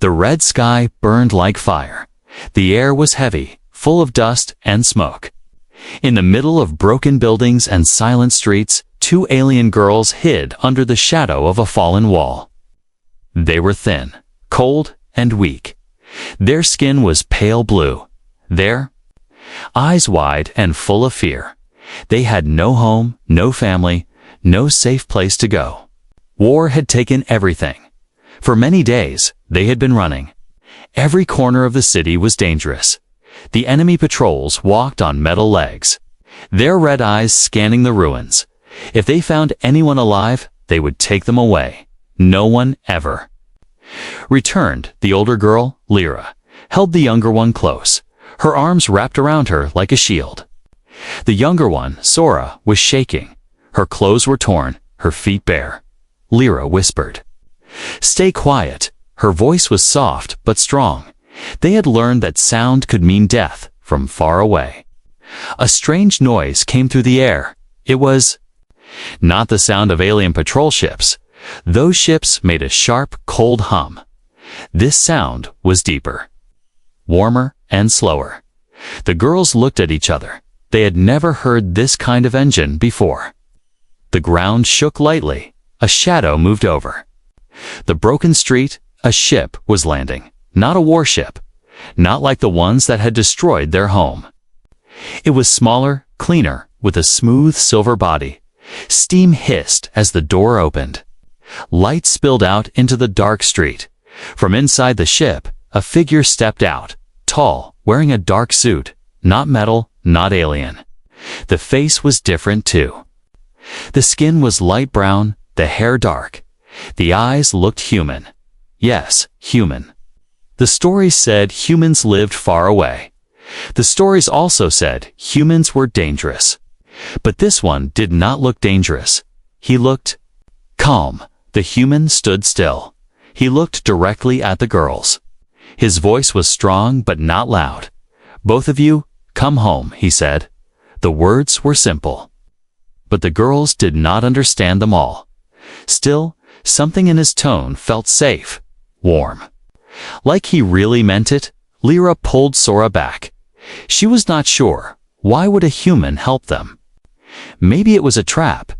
The red sky burned like fire. The air was heavy, full of dust and smoke. In the middle of broken buildings and silent streets, two alien girls hid under the shadow of a fallen wall. They were thin, cold, and weak. Their skin was pale blue. Their eyes wide and full of fear. They had no home, no family, no safe place to go. War had taken everything. For many days, they had been running. Every corner of the city was dangerous. The enemy patrols walked on metal legs, their red eyes scanning the ruins. If they found anyone alive, they would take them away. No one ever. Returned, the older girl, Lyra, held the younger one close, her arms wrapped around her like a shield. The younger one, Sora, was shaking. Her clothes were torn, her feet bare. Lyra whispered, "Stay quiet." Her voice was soft but strong. They had learned that sound could mean death from far away. A strange noise came through the air. It was not the sound of alien patrol ships. Those ships made a sharp, cold hum. This sound was deeper, warmer, and slower. The girls looked at each other. They had never heard this kind of engine before. The ground shook lightly. A shadow moved over. The broken street, a ship was landing. Not a warship. Not like the ones that had destroyed their home. It was smaller, cleaner, with a smooth silver body. Steam hissed as the door opened. Light spilled out into the dark street. From inside the ship, a figure stepped out, tall, wearing a dark suit. Not metal, not alien. The face was different too. The skin was light brown, the hair dark. The eyes looked human. Yes, human. The stories said humans lived far away. The stories also said humans were dangerous. But this one did not look dangerous. He looked calm. The human stood still. He looked directly at the girls. His voice was strong but not loud. "Both of you, come home," he said. The words were simple. But the girls did not understand them all. Still, something in his tone felt safe, warm. Like he really meant it, Lyra pulled Sora back. She was not sure. Why would a human help them? Maybe it was a trap.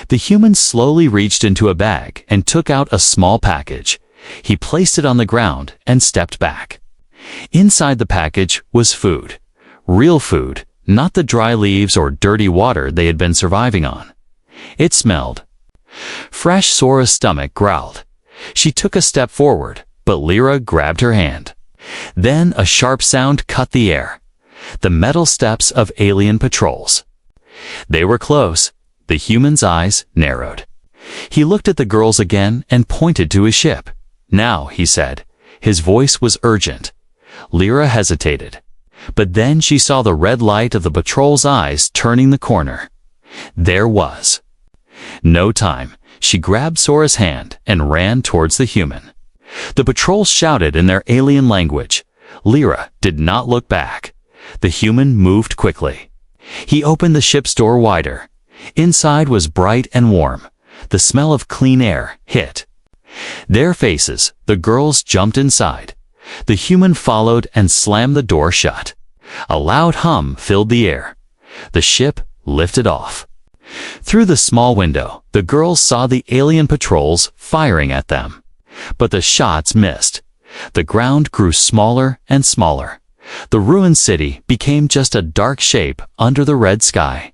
The human slowly reached into a bag and took out a small package. He placed it on the ground and stepped back. Inside the package was food. Real food, not the dry leaves or dirty water they had been surviving on. It smelled fresh. Sora's stomach growled. She took a step forward, but Lyra grabbed her hand. Then a sharp sound cut the air. The metal steps of alien patrols. They were close. The human's eyes narrowed. He looked at the girls again and pointed to his ship. "Now," he said. His voice was urgent. Lyra hesitated. But then she saw the red light of the patrol's eyes turning the corner. There was no time. She grabbed Sora's hand and ran towards the human. The patrols shouted in their alien language. Lyra did not look back. The human moved quickly. He opened the ship's door wider. Inside was bright and warm. The smell of clean air hit their faces. The girls jumped inside. The human followed and slammed the door shut. A loud hum filled the air. The ship lifted off. Through the small window, the girls saw the alien patrols firing at them. But the shots missed. The ground grew smaller and smaller. The ruined city became just a dark shape under the red sky.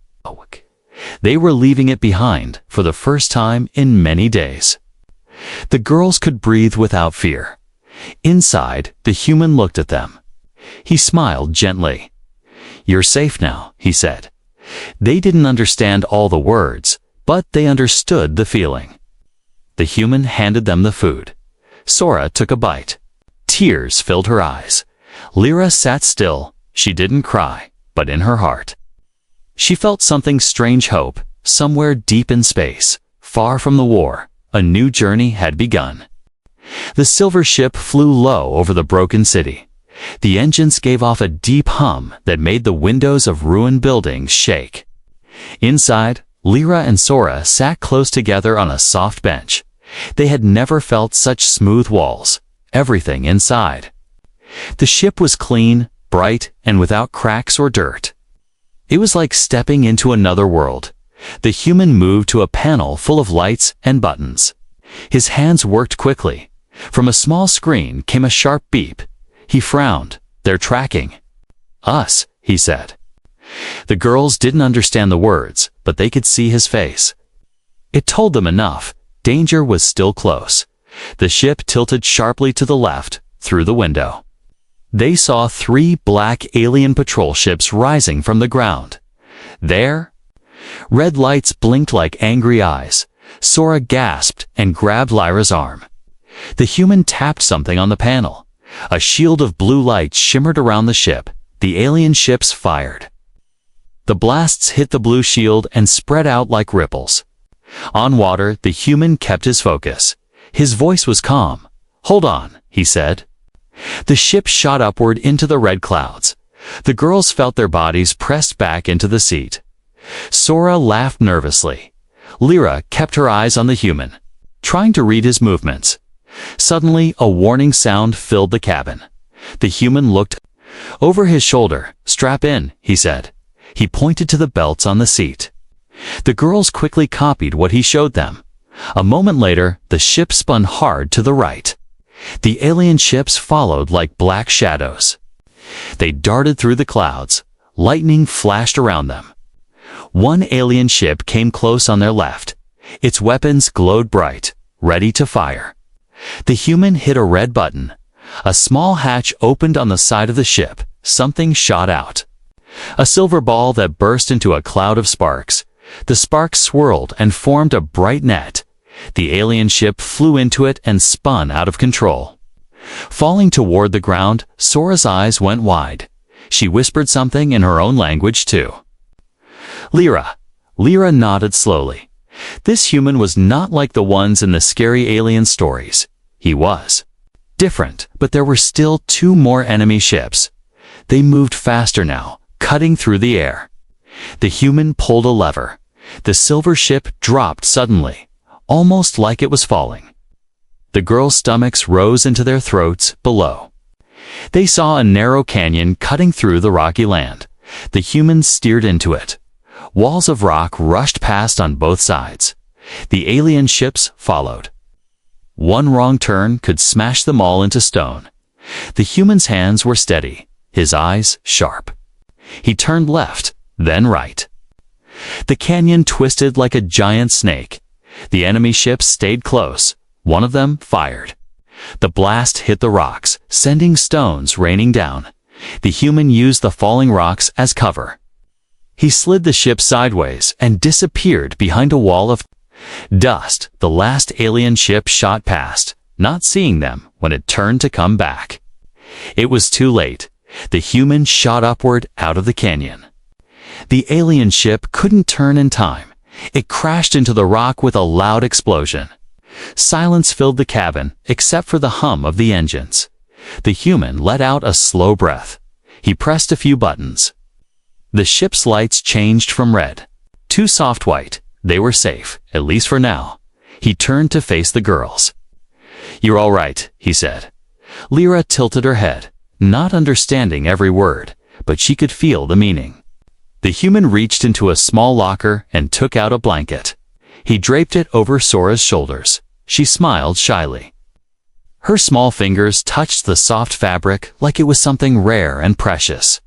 They were leaving it behind for the first time in many days. The girls could breathe without fear. Inside, the human looked at them. He smiled gently. "You're safe now," he said. They didn't understand all the words, but they understood the feeling. The human handed them the food. Sora took a bite. Tears filled her eyes. Lyra sat still. She didn't cry, but in her heart she felt something strange. Hope. Somewhere deep in space, far from the war, a new journey had begun. The silver ship flew low over the broken city. The engines gave off a deep hum that made the windows of ruined buildings shake. Inside, Lyra and Sora sat close together on a soft bench. They had never felt such smooth walls. everything inside. The ship was clean, bright, and without cracks or dirt. It was like stepping into another world. The human moved to a panel full of lights and buttons. His hands worked quickly. From a small screen came a sharp beep. He frowned. "They're tracking us," he said. The girls didn't understand the words, but they could see his face. It told them enough. Danger was still close. The ship tilted sharply to the left, through the window. They saw 3 black alien patrol ships rising from the ground. There, red lights blinked like angry eyes. Sora gasped and grabbed Lyra's arm. The human tapped something on the panel. A shield of blue light shimmered around the ship. The alien ships fired. The blasts hit the blue shield and spread out like ripples. On water, the human kept his focus. His voice was calm. "Hold on," he said. The ship shot upward into the red clouds. The girls felt their bodies pressed back into the seat. Sora laughed nervously. Lyra kept her eyes on the human, trying to read his movements. Suddenly, a warning sound filled the cabin. The human looked over his shoulder. "Strap in," he said. He pointed to the belts on the seat. The girls quickly copied what he showed them. A moment later, the ship spun hard to the right. The alien ships followed like black shadows. They darted through the clouds. Lightning flashed around them. One alien ship came close on their left. Its weapons glowed bright, ready to fire. The human hit a red button. A small hatch opened on the side of the ship. Something shot out. A silver ball that burst into a cloud of sparks. The sparks swirled and formed a bright net. The alien ship flew into it and spun out of control. Falling toward the ground, Sora's eyes went wide. She whispered something in her own language, too. "Lyra." Lyra nodded slowly. This human was not like the ones in the scary alien stories. He was different, but there were still 2 more enemy ships. They moved faster now, cutting through the air. The human pulled a lever. The silver ship dropped suddenly, almost like it was falling. The girls' stomachs rose into their throats below. They saw a narrow canyon cutting through the rocky land. The humans steered into it. Walls of rock rushed past on both sides. The alien ships followed. One wrong turn could smash them all into stone. The human's hands were steady, his eyes sharp. He turned left, then right. The canyon twisted like a giant snake. The enemy ships stayed close. One of them fired. The blast hit the rocks, sending stones raining down. The human used the falling rocks as cover. He slid the ship sideways and disappeared behind a wall of dust. The last alien ship shot past, not seeing them when it turned to come back. It was too late. The human shot upward out of the canyon. The alien ship couldn't turn in time. It crashed into the rock with a loud explosion. Silence filled the cabin, except for the hum of the engines. The human let out a slow breath. He pressed a few buttons. The ship's lights changed from red to soft white. They were safe, at least for now. He turned to face the girls. "You're all right," he said. Lyra tilted her head, not understanding every word, but she could feel the meaning. The human reached into a small locker and took out a blanket. He draped it over Sora's shoulders. She smiled shyly. Her small fingers touched the soft fabric like it was something rare and precious.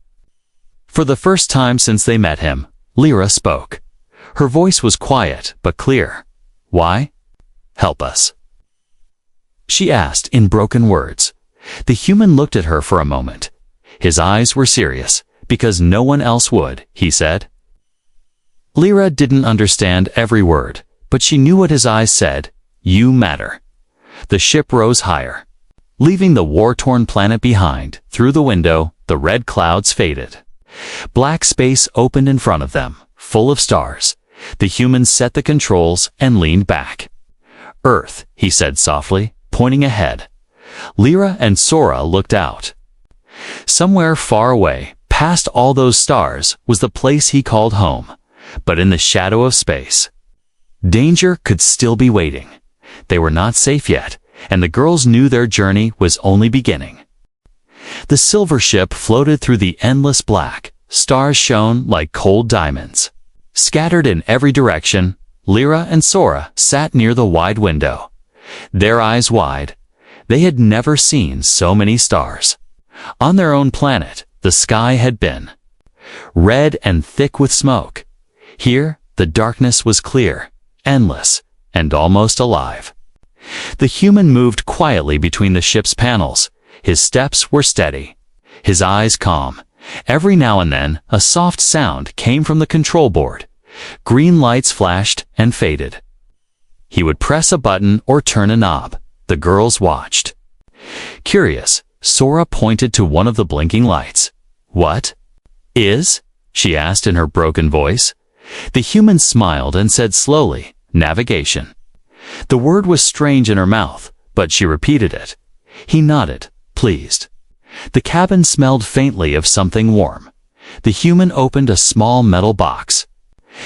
For the first time since they met him, Lyra spoke. Her voice was quiet but clear. "Why? Help us," she asked in broken words. The human looked at her for a moment. His eyes were serious. "Because no one else would," he said. Lyra didn't understand every word, but she knew what his eyes said. "You matter." The ship rose higher, leaving the war-torn planet behind. Through the window, the red clouds faded. Black space opened in front of them, full of stars. The humans set the controls and leaned back. "Earth," he said softly, pointing ahead. Lyra and Sora looked out. Somewhere far away, past all those stars, was the place he called home, but in the shadow of space. Danger could still be waiting. They were not safe yet, and the girls knew their journey was only beginning. The silver ship floated through the endless black. Stars shone like cold diamonds. Scattered in every direction, Lyra and Sora sat near the wide window. Their eyes wide. They had never seen so many stars. On their own planet, the sky had been red and thick with smoke. Here, the darkness was clear, endless, and almost alive. The human moved quietly between the ship's panels. His steps were steady, his eyes calm. Every now and then, a soft sound came from the control board. Green lights flashed and faded. He would press a button or turn a knob. The girls watched. Curious, Sora pointed to one of the blinking lights. "What is?" she asked in her broken voice. The human smiled and said slowly, "Navigation." The word was strange in her mouth, but she repeated it. He nodded, pleased. The cabin smelled faintly of something warm. The human opened a small metal box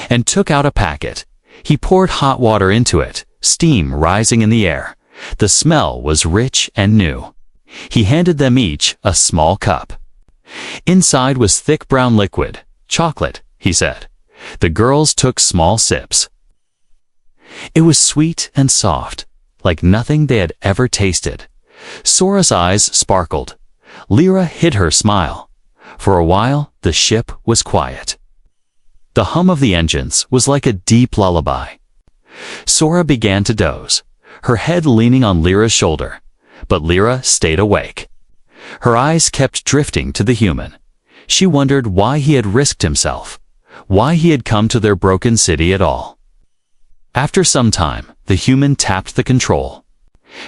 and took out a packet. He poured hot water into it, steam rising in the air. The smell was rich and new. He handed them each a small cup. Inside was thick brown liquid, chocolate, he said. The girls took small sips. It was sweet and soft, like nothing they had ever tasted. Sora's eyes sparkled. Lyra hid her smile. For a while, the ship was quiet. The hum of the engines was like a deep lullaby. Sora began to doze, her head leaning on Lyra's shoulder, but Lyra stayed awake. Her eyes kept drifting to the human. She wondered why he had risked himself, why he had come to their broken city at all. After some time, the human tapped the control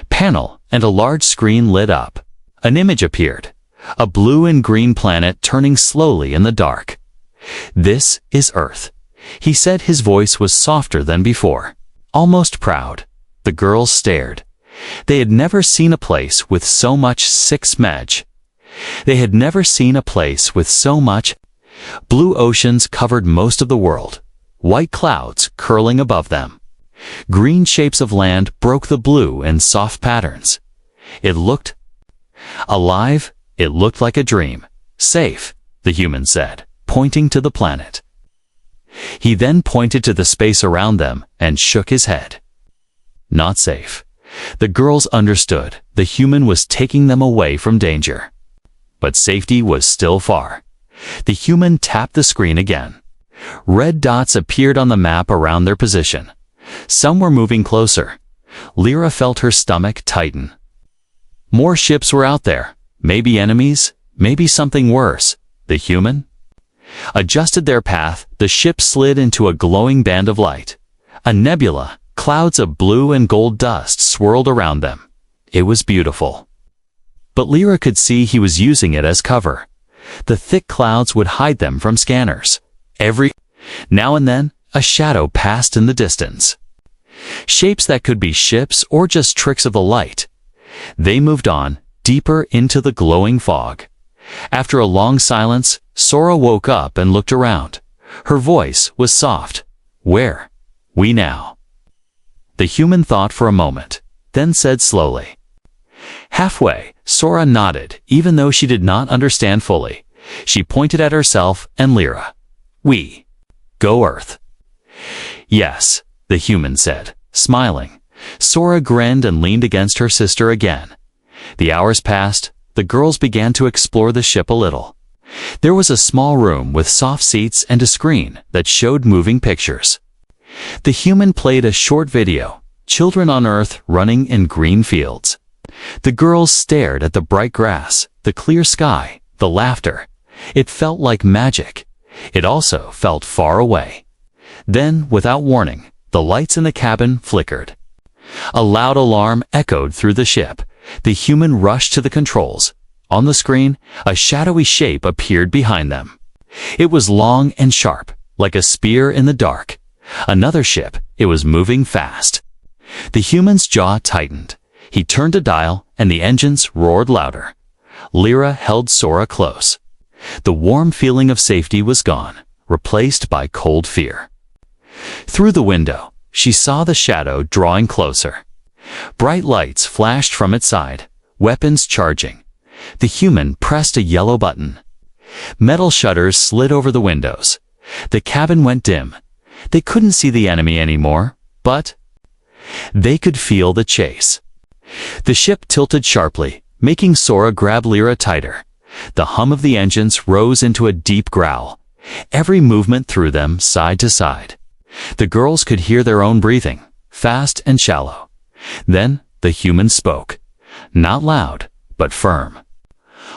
panel and a large screen lit up. An image appeared, a blue and green planet turning slowly in the dark. "This is Earth," he said. His voice was softer than before, almost proud. The girls stared. They had never seen a place with so much smeg. They had never seen a place with so much. Blue oceans covered most of the world, white clouds curling above them. Green shapes of land broke the blue in soft patterns. It looked alive. It looked like a dream. "Safe," the human said, pointing to the planet. He then pointed to the space around them and shook his head. "Not safe." The girls understood. The human was taking them away from danger. But safety was still far. The human tapped the screen again. Red dots appeared on the map around their position. Some were moving closer. Lyra felt her stomach tighten. More ships were out there. Maybe enemies, maybe something worse. The human adjusted their path. The ship slid into a glowing band of light. A nebula, clouds of blue and gold dust swirled around them. It was beautiful. But Lyra could see he was using it as cover. The thick clouds would hide them from scanners. Every now and then, a shadow passed in the distance. Shapes that could be ships or just tricks of the light. They moved on, deeper into the glowing fog. After a long silence, Sora woke up and looked around. Her voice was soft. "Where? We now?" The human thought for a moment, then said slowly. "Halfway." Sora nodded, even though she did not understand fully. She pointed at herself and Lyra. "We go Earth." "Yes," the human said, smiling. Sora grinned and leaned against her sister again. The hours passed. The girls began to explore the ship a little. There was a small room with soft seats and a screen that showed moving pictures. The human played a short video, children on Earth running in green fields. The girls stared at the bright grass, the clear sky, the laughter. It felt like magic. It also felt far away. Then, without warning, the lights in the cabin flickered. A loud alarm echoed through the ship. The human rushed to the controls. On the screen, a shadowy shape appeared behind them. It was long and sharp, like a spear in the dark. Another ship. It was moving fast. The human's jaw tightened. He turned a dial, and the engines roared louder. Lyra held Sora close. The warm feeling of safety was gone, replaced by cold fear. Through the window, she saw the shadow drawing closer. Bright lights flashed from its side, weapons charging. The human pressed a yellow button. Metal shutters slid over the windows. The cabin went dim. They couldn't see the enemy anymore, but they could feel the chase. The ship tilted sharply, making Sora grab Lyra tighter. The hum of the engines rose into a deep growl. Every movement threw them side to side. The girls could hear their own breathing, fast and shallow. Then the human spoke. Not loud, but firm.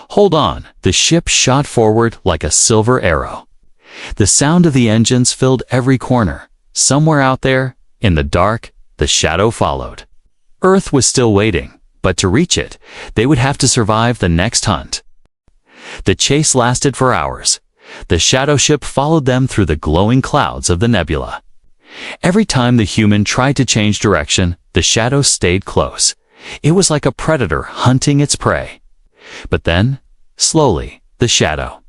Hold on, the ship shot forward like a silver arrow. The sound of the engines filled every corner. Somewhere out there, in the dark, the shadow followed. Earth was still waiting, but to reach it, they would have to survive the next hunt. The chase lasted for hours. The shadow ship followed them through the glowing clouds of the nebula. Every time the human tried to change direction, the shadow stayed close. It was like a predator hunting its prey. But then, slowly, the shadow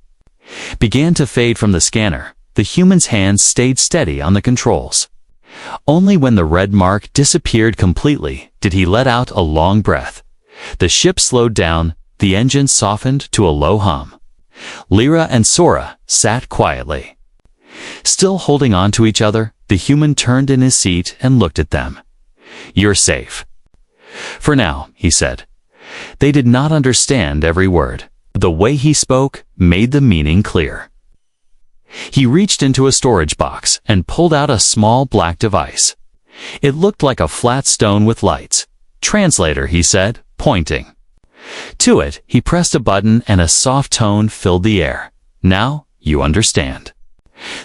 began to fade from the scanner. The human's hands stayed steady on the controls. Only when the red mark disappeared completely did he let out a long breath. The ship slowed down, the engine softened to a low hum. Lyra and Sora sat quietly. Still holding on to each other, the human turned in his seat and looked at them. "You're safe." "For now," he said. They did not understand every word. The way he spoke made the meaning clear. He reached into a storage box and pulled out a small black device. It looked like a flat stone with lights. "Translator," he said, pointing. To it, he pressed a button and a soft tone filled the air. "Now, you understand."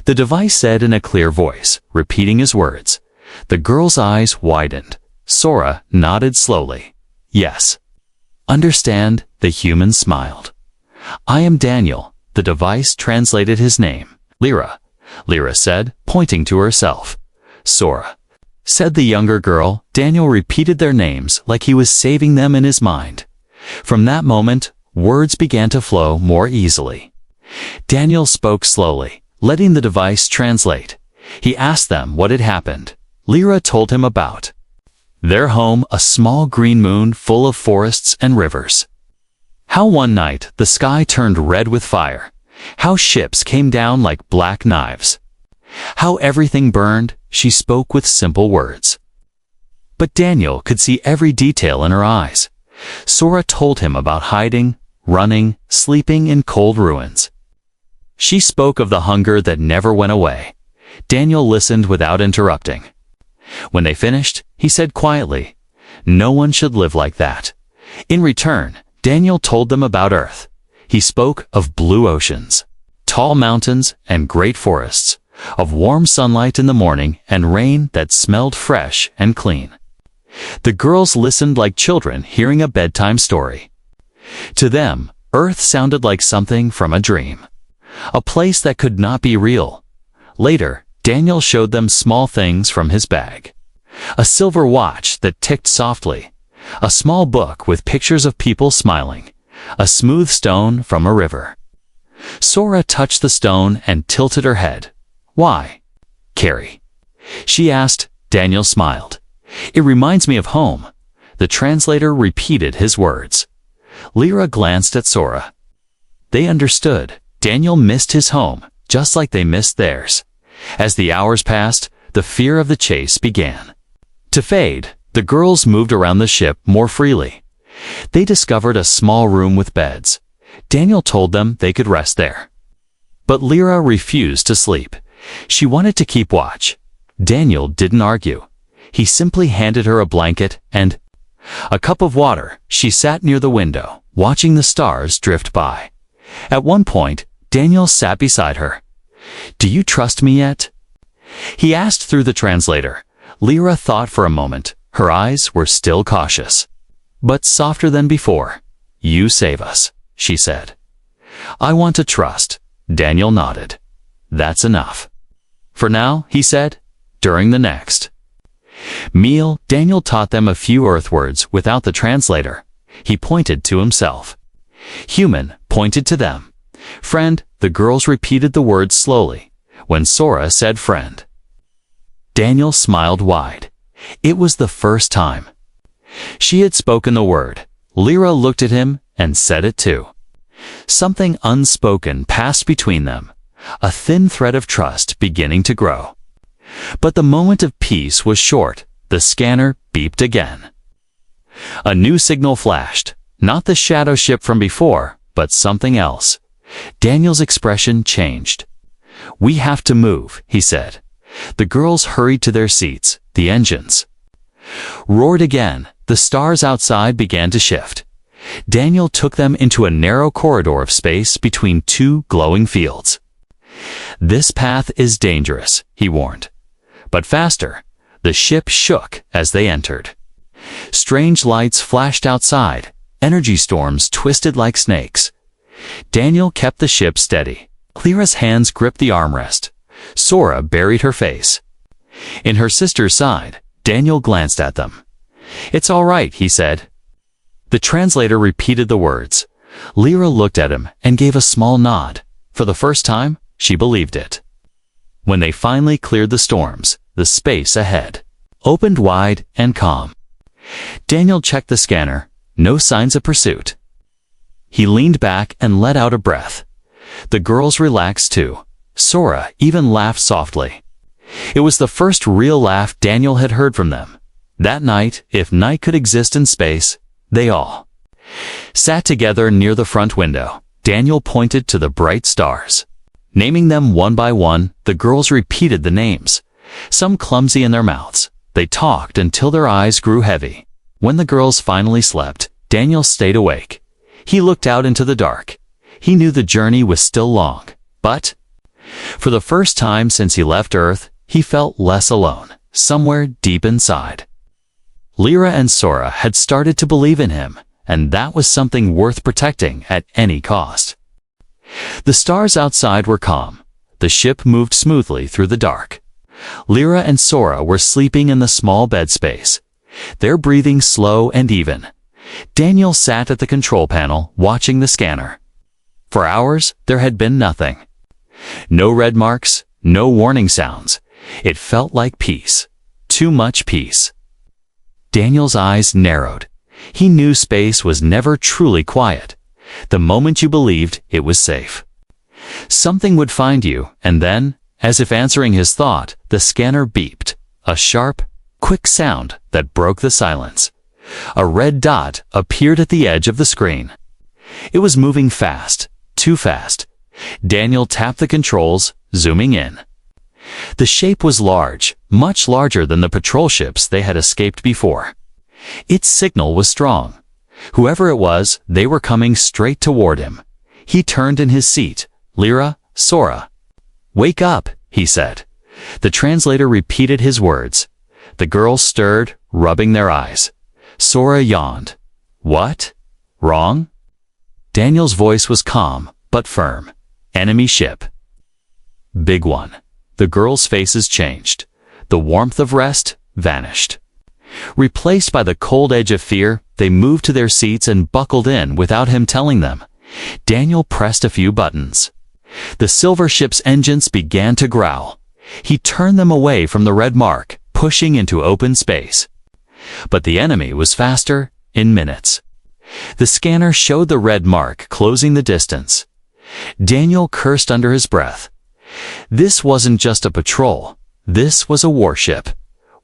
The device said in a clear voice, repeating his words. The girl's eyes widened. Sora nodded slowly. "Yes." "Understand," the human smiled. "I am Daniel." The device translated his name. "Lyra," Lyra said, pointing to herself. "Sora," said the younger girl. Daniel repeated their names like he was saving them in his mind. From that moment, words began to flow more easily. Daniel spoke slowly, letting the device translate. He asked them what had happened. Lyra told him about their home, a small green moon full of forests and rivers. How one night the sky turned red with fire. How ships came down like black knives. How everything burned. She spoke with simple words. But Daniel could see every detail in her eyes. Sora told him about hiding, running, sleeping in cold ruins. She spoke of the hunger that never went away. Daniel listened without interrupting. When they finished, he said quietly, "No one should live like that." In return, Daniel told them about Earth. He spoke of blue oceans, tall mountains, and great forests, of warm sunlight in the morning and rain that smelled fresh and clean. The girls listened like children hearing a bedtime story. To them, Earth sounded like something from a dream, a place that could not be real. Later, Daniel showed them small things from his bag. A silver watch that ticked softly, a small book with pictures of people smiling, a smooth stone from a river. Sora touched the stone and tilted her head. "Why, Carrie?" she asked. Daniel smiled. "It reminds me of home." The translator repeated his words. Lyra glanced at Sora. They understood. Daniel missed his home, just like they missed theirs. As the hours passed, the fear of the chase began to fade. The girls moved around the ship more freely. They discovered a small room with beds. Daniel told them they could rest there. But Lyra refused to sleep. She wanted to keep watch. Daniel didn't argue. He simply handed her a blanket and a cup of water. She sat near the window, watching the stars drift by. At one point, Daniel sat beside her. "Do you trust me yet?" he asked through the translator. Lyra thought for a moment. Her eyes were still cautious, but softer than before. "You save us," she said. "I want to trust." Daniel nodded. "That's enough." "For now," he said. "During the next meal, Daniel taught them a few Earth words without the translator. He pointed to himself. Human pointed to them. Friend, the girls repeated the words slowly. When Sora said friend, Daniel smiled wide. It was the first time She had spoken the word. Lyra looked at him and said it too. Something unspoken passed between them, a thin thread of trust beginning to grow. But the moment of peace was short. The scanner beeped again. A new signal flashed, not the shadow ship from before, but something else. Daniel's expression changed. "We have to move," he said. The girls hurried to their seats. The engines roared again. The stars outside began to shift. Daniel took them into a narrow corridor of space between two glowing fields. "This path is dangerous," he warned. But faster. The ship shook as they entered. Strange lights flashed outside. Energy storms twisted like snakes. Daniel kept the ship steady. Lyra's hands gripped the armrest. Sora buried her face in her sister's side. Daniel glanced at them. "It's all right," he said. The translator repeated the words. Lyra looked at him and gave a small nod. For the first time, she believed it. When they finally cleared the storms, the space ahead opened wide and calm. Daniel checked the scanner. No signs of pursuit. He leaned back and let out a breath. The girls relaxed too. Sora even laughed softly. It was the first real laugh Daniel had heard from them. That night, if night could exist in space, they all sat together near the front window. Daniel pointed to the bright stars. Naming them one by one, the girls repeated the names, some clumsy in their mouths. They talked until their eyes grew heavy. When the girls finally slept, Daniel stayed awake. He looked out into the dark. He knew the journey was still long, but for the first time since he left Earth, he felt less alone, somewhere deep inside. Lyra and Sora had started to believe in him, and that was something worth protecting at any cost. The stars outside were calm. The ship moved smoothly through the dark. Lyra and Sora were sleeping in the small bed space, their breathing slow and even. Daniel sat at the control panel, watching the scanner. For hours, there had been nothing. No red marks, no warning sounds. It felt like peace. Too much peace. Daniel's eyes narrowed. He knew space was never truly quiet. The moment you believed it was safe, something would find you, and then, as if answering his thought, the scanner beeped. A sharp, quick sound that broke the silence. A red dot appeared at the edge of the screen. It was moving fast, too fast. Daniel tapped the controls, zooming in. The shape was large, much larger than the patrol ships they had escaped before. Its signal was strong. Whoever it was, they were coming straight toward him. He turned in his seat. "Lyra, Sora." "Wake up," he said. The translator repeated his words. The girls stirred, rubbing their eyes. Sora yawned. "What? Wrong?" Daniel's voice was calm, but firm. "Enemy ship. Big one." The girls' faces changed. The warmth of rest vanished. Replaced by the cold edge of fear, they moved to their seats and buckled in without him telling them. Daniel pressed a few buttons. The silver ship's engines began to growl. He turned them away from the red mark, pushing into open space. But the enemy was faster, in minutes. The scanner showed the red mark closing the distance. Daniel cursed under his breath. This wasn't just a patrol. This was a warship.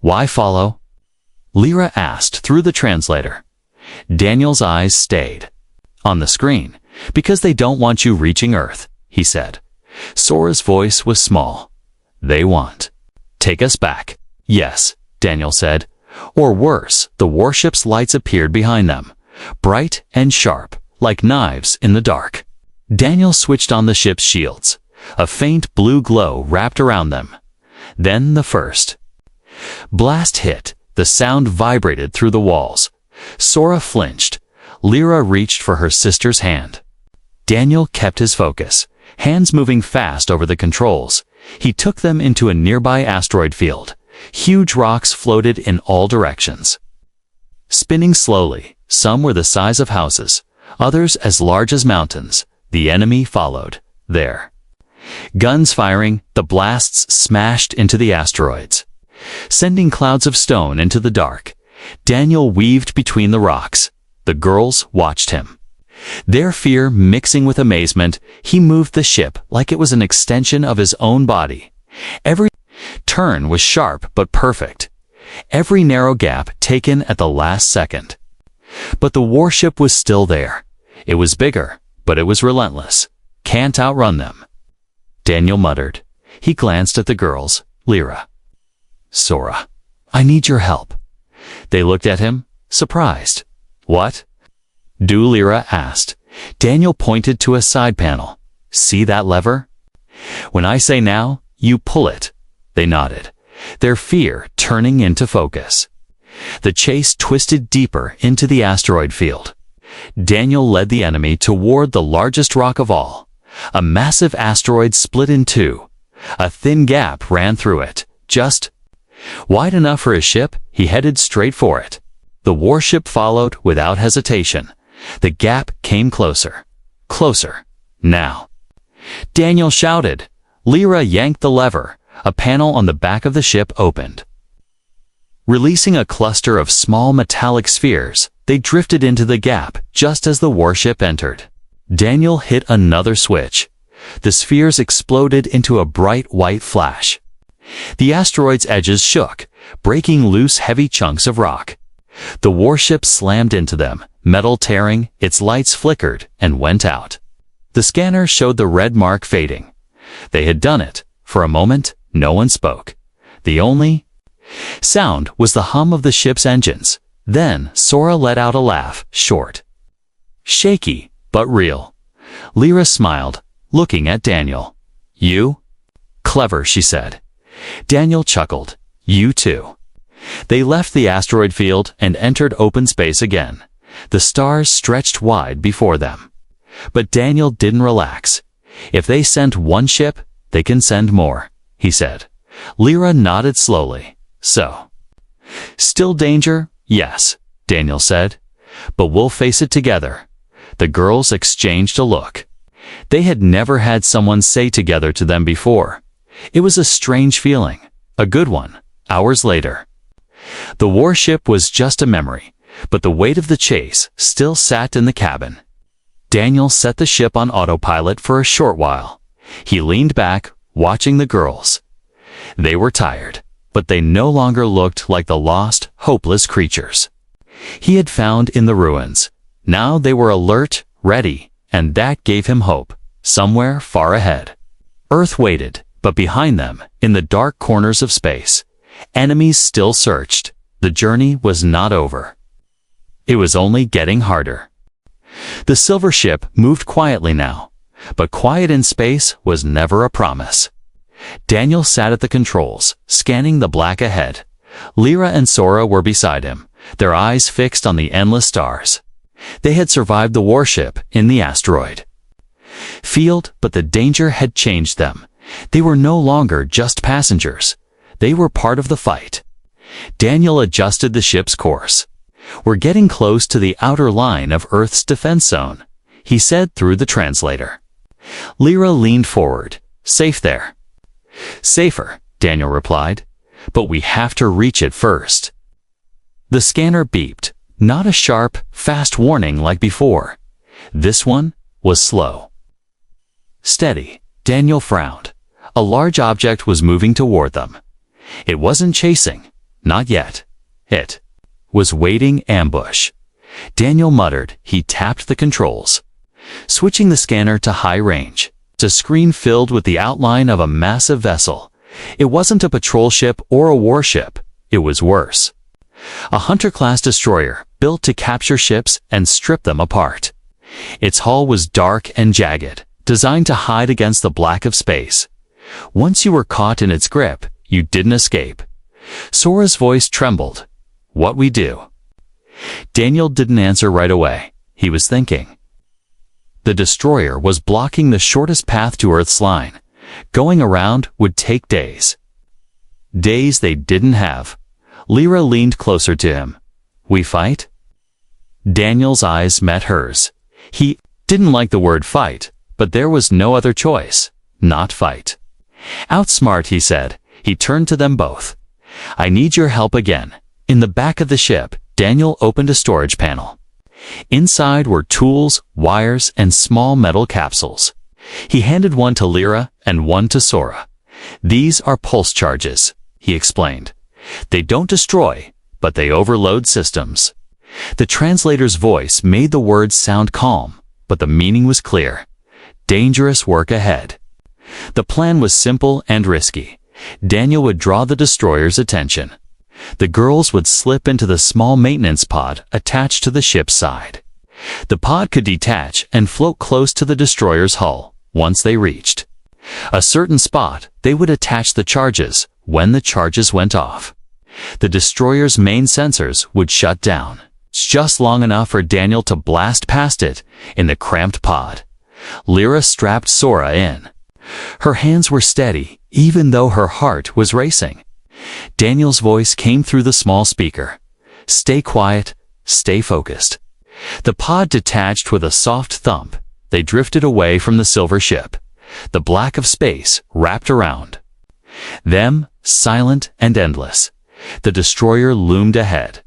"Why follow?" Lyra asked through the translator. Daniel's eyes stayed on the screen. "Because they don't want you reaching Earth," he said. Sora's voice was small. "They want take us back." "Yes," Daniel said. Or worse, the warship's lights appeared behind them, bright and sharp, like knives in the dark. Daniel switched on the ship's shields. A faint blue glow wrapped around them. Then the first blast hit. The sound vibrated through the walls. Sora flinched. Lyra reached for her sister's hand. Daniel kept his focus, hands moving fast over the controls. He took them into a nearby asteroid field. Huge rocks floated in all directions, spinning slowly. Some were the size of houses, others as large as mountains. The enemy followed. There. Guns firing, the blasts smashed into the asteroids, sending clouds of stone into the dark. Daniel weaved between the rocks. The girls watched him. Their fear mixing with amazement, he moved the ship like it was an extension of his own body. Every turn was sharp but perfect. Every narrow gap taken at the last second. But the warship was still there. It was bigger, but it was relentless. Can't outrun them. Daniel muttered. He glanced at the girls. Lyra. Sora. I need your help. They looked at him, surprised. What? Lyra asked. Daniel pointed to a side panel. See that lever? When I say now, you pull it. They nodded, their fear turning into focus. The chase twisted deeper into the asteroid field. Daniel led the enemy toward the largest rock of all. A massive asteroid split in two. A thin gap ran through it, just wide enough for his ship. He headed straight for it. The warship followed without hesitation. The gap came closer. Closer. Now. Daniel shouted. Lyra yanked the lever. A panel on the back of the ship opened. Releasing a cluster of small metallic spheres, they drifted into the gap just as the warship entered. Daniel hit another switch. The spheres exploded into a bright white flash. The asteroid's edges shook, breaking loose heavy chunks of rock. The warship slammed into them, metal tearing, its lights flickered and went out. The scanner showed the red mark fading. They had done it. For a moment, no one spoke. The only sound was the hum of the ship's engines. Then Sora let out a laugh, short, shaky, but real. Lyra smiled, looking at Daniel. You? Clever, she said. Daniel chuckled. You too. They left the asteroid field and entered open space again. The stars stretched wide before them. But Daniel didn't relax. If they sent one ship, they can send more, he said. Lyra nodded slowly. So. Still danger? Yes, Daniel said. But we'll face it together. The girls exchanged a look. They had never had someone say together to them before. It was a strange feeling. A good one. Hours later. The warship was just a memory, but the weight of the chase still sat in the cabin. Daniel set the ship on autopilot for a short while. He leaned back, watching the girls. They were tired, but they no longer looked like the lost, hopeless creatures he had found in the ruins. Now they were alert, ready, and that gave him hope, somewhere far ahead. Earth waited, but behind them, in the dark corners of space, enemies still searched. The journey was not over. It was only getting harder. The silver ship moved quietly now, but quiet in space was never a promise. Daniel sat at the controls, scanning the black ahead. Lyra and Sora were beside him, their eyes fixed on the endless stars. They had survived the warship in the asteroid field, but the danger had changed them. They were no longer just passengers. They were part of the fight. Daniel adjusted the ship's course. We're getting close to the outer line of Earth's defense zone, he said through the translator. Lyra leaned forward. Safe there. Safer, Daniel replied. But we have to reach it first. The scanner beeped, not a sharp, fast warning like before. This one was slow. Steady. Daniel frowned. A large object was moving toward them. It wasn't chasing. Not yet. It was waiting ambush. Daniel muttered. He tapped the controls, switching the scanner to high range. A screen filled with the outline of a massive vessel. It wasn't a patrol ship or a warship. It was worse. A Hunter-class destroyer built to capture ships and strip them apart. Its hull was dark and jagged, designed to hide against the black of space. Once you were caught in its grip, you didn't escape. Sora's voice trembled. What we do? Daniel didn't answer right away. He was thinking. The destroyer was blocking the shortest path to Earth's line. Going around would take days. Days they didn't have. Lyra leaned closer to him. We fight? Daniel's eyes met hers. He didn't like the word fight, but there was no other choice. Not fight. Outsmart, he said. He turned to them both. I need your help again. In the back of the ship, Daniel opened a storage panel. Inside were tools, wires, and small metal capsules. He handed one to Lyra and one to Sora. "These are pulse charges," he explained. "They don't destroy, but they overload systems." The translator's voice made the words sound calm, but the meaning was clear. Dangerous work ahead. The plan was simple and risky. Daniel would draw the destroyer's attention. The girls would slip into the small maintenance pod attached to the ship's side. The pod could detach and float close to the destroyer's hull once they reached a certain spot. They would attach the charges when the charges went off. The destroyer's main sensors would shut down, just long enough for Daniel to blast past it in the cramped pod. Lyra strapped Sora in. Her hands were steady, even though her heart was racing. Daniel's voice came through the small speaker. "Stay quiet, stay focused." The pod detached with a soft thump. They drifted away from the silver ship. The black of space wrapped around them, silent and endless. The destroyer loomed ahead.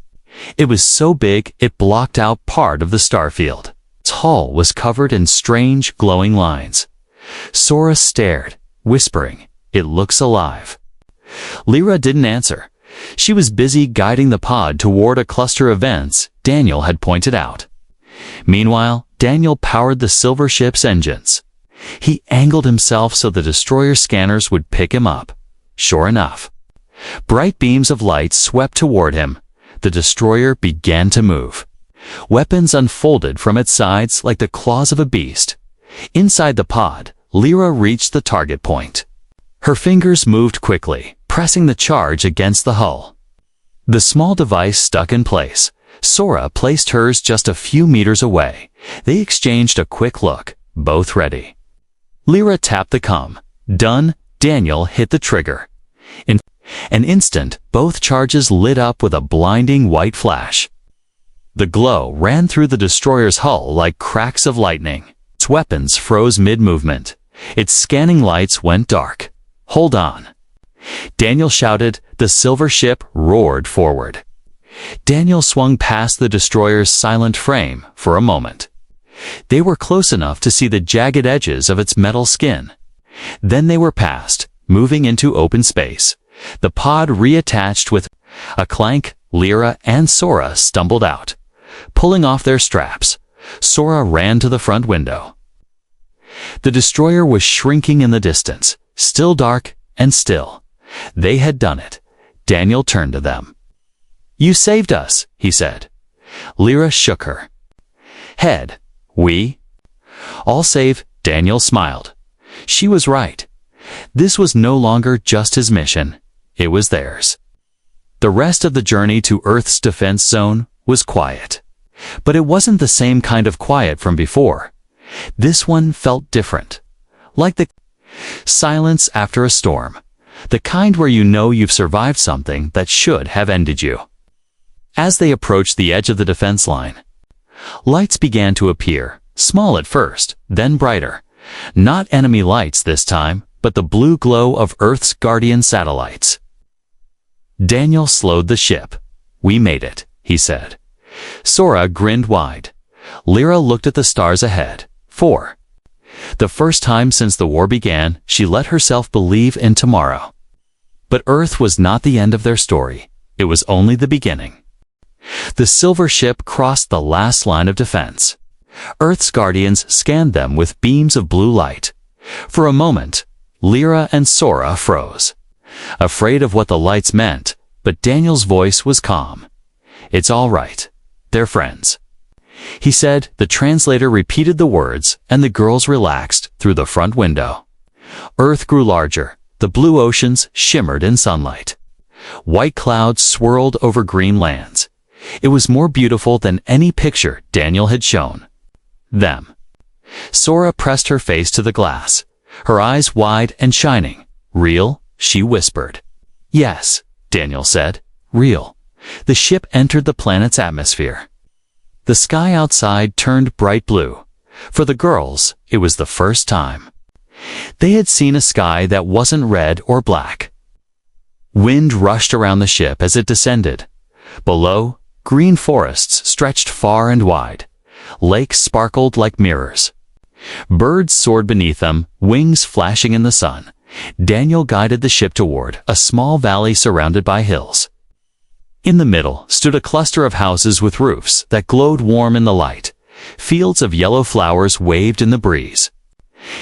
It was so big it blocked out part of the starfield. Its hull was covered in strange, glowing lines. Sora stared, whispering, "It looks alive." Lyra didn't answer. She was busy guiding the pod toward a cluster of vents Daniel had pointed out. Meanwhile, Daniel powered the silver ship's engines. He angled himself so the destroyer scanners would pick him up. Sure enough, bright beams of light swept toward him. The destroyer began to move. Weapons unfolded from its sides like the claws of a beast. Inside the pod, Lyra reached the target point. Her fingers moved quickly, pressing the charge against the hull. The small device stuck in place. Sora placed hers just a few meters away. They exchanged a quick look, both ready. Lyra tapped the com. Done. Daniel hit the trigger. In an instant, both charges lit up with a blinding white flash. The glow ran through the destroyer's hull like cracks of lightning. Its weapons froze mid-movement. Its scanning lights went dark. "Hold on," Daniel shouted. The silver ship roared forward. Daniel swung past the destroyer's silent frame for a moment. They were close enough to see the jagged edges of its metal skin. Then they were past, moving into open space. The pod reattached with a clank. Lyra and Sora stumbled out, pulling off their straps. Sora ran to the front window. The destroyer was shrinking in the distance, still dark and still. They had done it. Daniel turned to them. "You saved us," he said. Lyra shook her head. "We all save," Daniel smiled. She was right. This was no longer just his mission. It was theirs. The rest of the journey to Earth's defense zone was quiet. But it wasn't the same kind of quiet from before. This one felt different. Like the silence after a storm. The kind where you know you've survived something that should have ended you. As they approached the edge of the defense line, lights began to appear, small at first, then brighter. Not enemy lights this time, but the blue glow of Earth's guardian satellites. Daniel slowed the ship. "We made it," he said. Sora grinned wide. Lyra looked at the stars ahead. For the first time since the war began, she let herself believe in tomorrow. But Earth was not the end of their story. It was only the beginning. The silver ship crossed the last line of defense. Earth's guardians scanned them with beams of blue light. For a moment, Lyra and Sora froze, afraid of what the lights meant, but Daniel's voice was calm. "It's all right. They're friends," he said. The translator repeated the words, and the girls relaxed through the front window. Earth grew larger. The blue oceans shimmered in sunlight. White clouds swirled over green lands. It was more beautiful than any picture Daniel had shown them. Sora pressed her face to the glass, her eyes wide and shining. "Real?" she whispered. "Yes," Daniel said. "Real." The ship entered the planet's atmosphere. The sky outside turned bright blue. For the girls, it was the first time they had seen a sky that wasn't red or black. Wind rushed around the ship as it descended. Below, green forests stretched far and wide. Lakes sparkled like mirrors. Birds soared beneath them, wings flashing in the sun. Daniel guided the ship toward a small valley surrounded by hills. In the middle stood a cluster of houses with roofs that glowed warm in the light. Fields of yellow flowers waved in the breeze.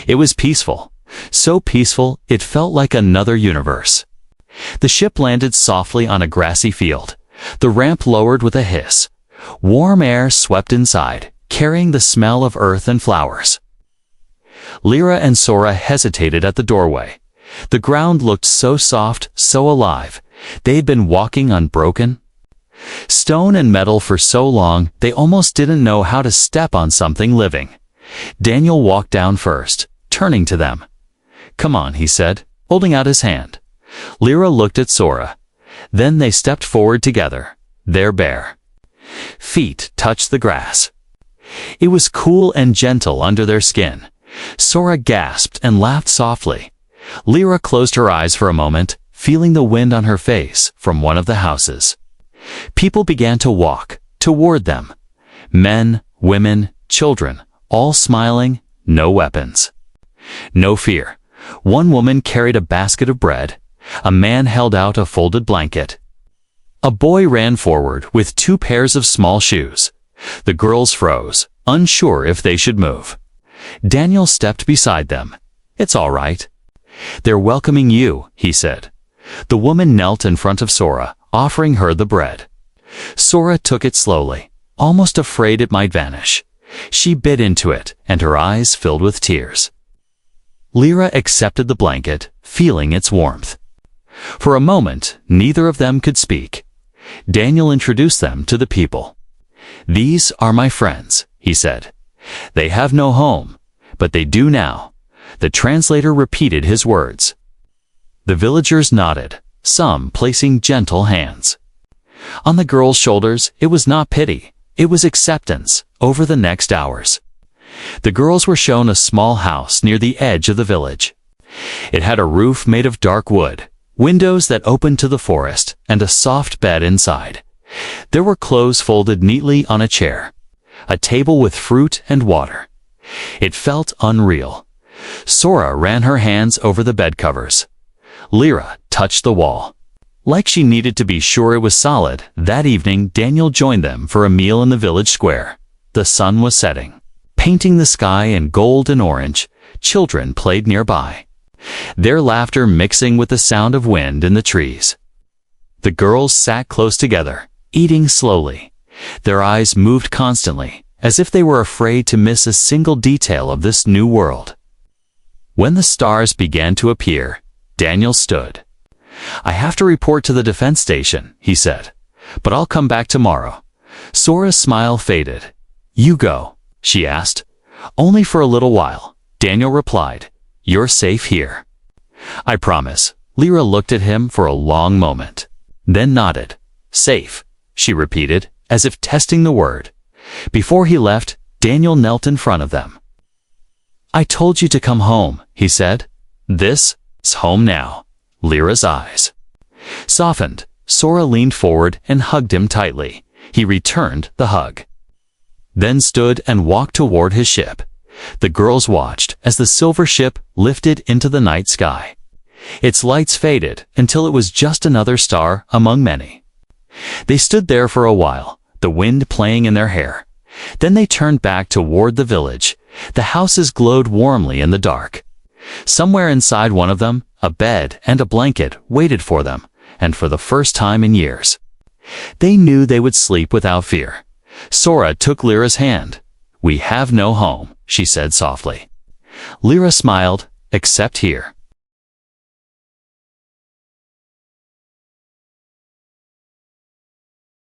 It was peaceful, so peaceful it felt like another universe. The ship landed softly on a grassy field. The ramp lowered with a hiss. Warm air swept inside, carrying the smell of earth and flowers. Lyra and Sora hesitated at the doorway. The ground looked so soft, so alive. They had been walking unbroken stone and metal for so long they almost didn't know how to step on something living. Daniel walked down first, turning to them. "Come on," he said, holding out his hand. Lyra looked at Sora. Then they stepped forward together. Their bare feet touched the grass. It was cool and gentle under their skin. Sora gasped and laughed softly. Lyra closed her eyes for a moment, feeling the wind on her face from one of the houses. People began to walk toward them. Men, women, children, all smiling, no weapons. No fear. One woman carried a basket of bread. A man held out a folded blanket. A boy ran forward with 2 pairs of small shoes. The girls froze, unsure if they should move. Daniel stepped beside them. "It's all right. They're welcoming you," he said. The woman knelt in front of Sora, offering her the bread. Sora took it slowly, almost afraid it might vanish. She bit into it, and her eyes filled with tears. Lyra accepted the blanket, feeling its warmth. For a moment, neither of them could speak. Daniel introduced them to the people. "These are my friends," he said. "They have no home, but they do now." The translator repeated his words. The villagers nodded, some placing gentle hands. On the girls' shoulders, it was not pity, it was acceptance. Over the next hours, the girls were shown a small house near the edge of the village. It had a roof made of dark wood, windows that opened to the forest, and a soft bed inside. There were clothes folded neatly on a chair, a table with fruit and water. It felt unreal. Sora ran her hands over the bed covers. Lyra touched the wall. Like she needed to be sure it was solid, that evening Daniel joined them for a meal in the village square. The sun was setting, painting the sky in gold and orange. Children played nearby, their laughter mixing with the sound of wind in the trees. The girls sat close together, eating slowly. Their eyes moved constantly, as if they were afraid to miss a single detail of this new world. When the stars began to appear, Daniel stood. "I have to report to the defense station," he said, "but I'll come back tomorrow." Sora's smile faded. "You go?" she asked. "Only for a little while," Daniel replied. "You're safe here." "I promise." Lyra looked at him for a long moment, then nodded. "Safe," she repeated, as if testing the word. Before he left, Daniel knelt in front of them. "I told you to come home," he said. "This is home now." Lyra's eyes softened. Sora leaned forward and hugged him tightly. He returned the hug, then stood and walked toward his ship. The girls watched as the silver ship lifted into the night sky. Its lights faded until it was just another star among many. They stood there for a while, the wind playing in their hair. Then they turned back toward the village. The houses glowed warmly in the dark. Somewhere inside one of them, a bed and a blanket waited for them, and for the first time in years, they knew they would sleep without fear. Sora took Lyra's hand. "We have no home," she said softly. Lyra smiled, "Except here."